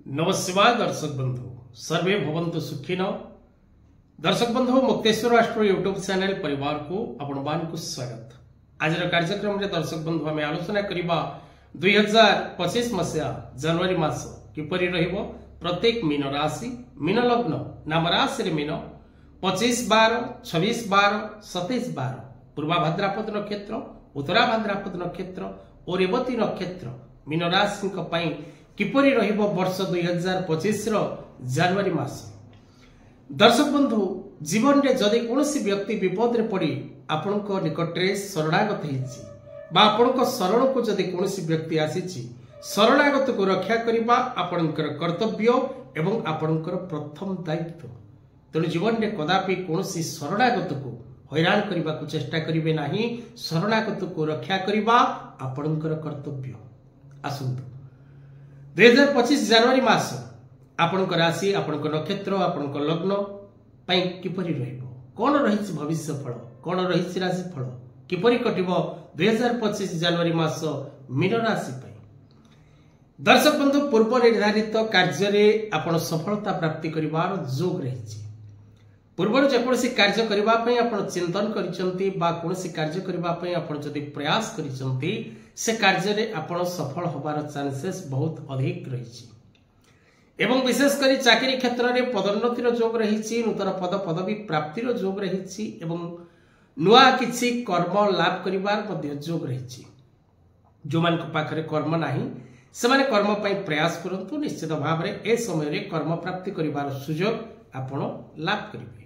नमस्कार दर्शक बंधु सर्वे भवन्तु सुखिन। दर्शक बंधु मुक्तेश्वर राष्ट्र यूट्यूब चैनल परिवार को आपण को स्वागत। आज कार्यक्रम में दर्शक बंधु आम आलोचना करबा 2025 मसीहा जनवरी मास किपरि रहिबो। प्रत्येक मीन राशि मीन लग्न नाम राशि रे मीन 25/12 26/12 27/12 पूर्वा भाद्रपद नक्षत्र उत्तरा भाद्रपद नक्षत्र और रेवती नक्षत्र मीन राशि किपरि रहिबो वर्ष 2025 जनवरी मास। दर्शक बंधु जीवन रे जदि कोनोसी व्यक्ति विपद रे पड़ी आपनको निकटरे शरणागत हिची बा आपनको शरण को जदि कोनोसी व्यक्ति आसीची शरणागत को रक्षा करिबा आपनकर कर्तव्य एवं आपनकर प्रथम दायित्व। तेणु जीवन रे कदापि कोनोसी शरणागत को हैरान करबा को चेष्टा करिवे नाही। शरणागत को रक्षा करिबा आपनकर कर्तव्य। आसंतु 2025 जनवरी मास आपनकर राशि आपनकर नक्षत्र आपनकर लग्न पई किपरि रहइबो, कोन रहिछि भविष्य फल, कोन रहिछि राशि फल, किपरि कटिबो 2025 जनवरी मास मीन राशि पई। दर्शक बंधु पूर्व निर्धारित कार्य रे आपण सफलता प्राप्ति करिवार जोग रहिछि। पूर्व जेकोसी कार्य करिबा पई आपण चिंतन करिसंती बा कोनोसी कार्य करिबा पई आपण जदि प्रयास करिसंती से कार्य रे आपण सफल होबार चांसेस बहुत अधिक रहिछि। एवं विशेष करी चाकरी क्षेत्र रे पदोन्नतिर जोग रहिछि, नूतन पद पदवी प्राप्तिर जोग रहिछि एवं नुआ किछि कर्म लाभ करिवार मध्ये जोग रहिछि। जो मान को पाखरे कर्म नाही सेमाने कर्म पई प्रयास करंतु। निश्चित भाव रे ए समय रे कर्म प्राप्ति करिवार सुयोग आपण लाभ करिवे।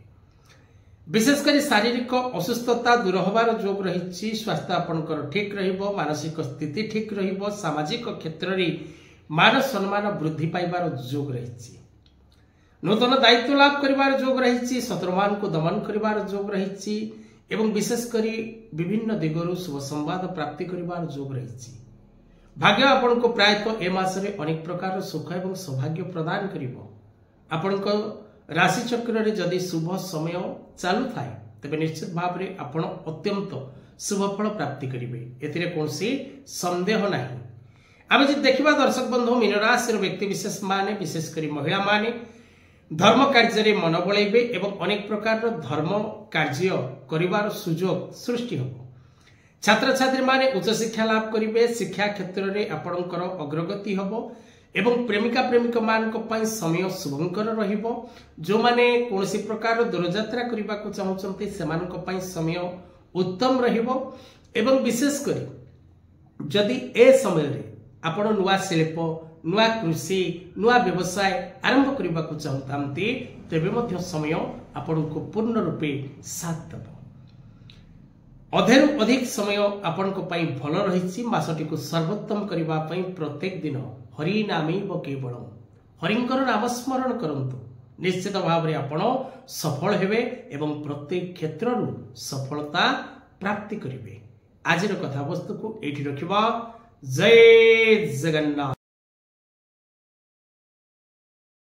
विशेषकर शारीरिक असुस्थता दूर होबार जोग रही। स्वास्थ्य आपनकर ठीक रहिबो, मानसिक स्थिति ठीक रहिबो, सामाजिक क्षेत्र रे मान सम्मान वृद्धि पाइबार जोग रही। नूतन दायित्व लाभ करिबार जोग रही। शत्रुमान को दमन करिबार जोग रही एवं विशेषकर विभिन्न दिगरु शुभ संवाद प्राप्ति करिबार जोग रही। भाग्य आपनको प्रायतः ए मास रे अनेक प्रकार सुख एवं सौभाग्य प्रदान करिबो। आपनको राशि चक्र रे जदि शुभ समय चालू थाए तबे निश्चित भाव रे आपण अत्यंत शुभ फल प्राप्ति करिवे, एथिरे कोनसी संदेह नाही। आबे जे देखिबा दर्शक बंधु मीन राशि रो व्यक्ति विशेष माने विशेष करी महिला माने धर्म कार्य रे मन बळैबे एवं अनेक प्रकार रो धर्म कार्य करिवार सुयोग सृष्टि होबो। छात्र छात्री माने उच्च शिक्षा लाभ करिवे, शिक्षा क्षेत्र रे आपणकर अग्रगति होबो एवं प्रेमिका प्रेमिक मान को पाई समय शुभंकर रहिबो। जो माने कोनसी प्रकार दूरयात्रा करबा को चाहउचंती सेमान को पाई समय उत्तम रहिबो एवं विशेष करी जदि ए समय रे आपण नुआ शिल्प नुआ कृषि नुआ व्यवसाय आरंभ करबा को चाहउतांती तेबे मध्य समय आपण को पूर्ण रूपे साथ देबो। अधेरु अधिक समय आपण को पाई भल रहिछि। मासटी को सर्वोत्तम करबा पाई प्रत्येक दिन हरि नामैव केवलम हरिंकर नाम स्मरण करंतु। निश्चित भाव रे आपण सफल हेबे एवं प्रत्येक क्षेत्र रु सफलता प्राप्ति करिवे। आजिर कथा वस्तु को एठी रखिबा। जय जगन्नाथ।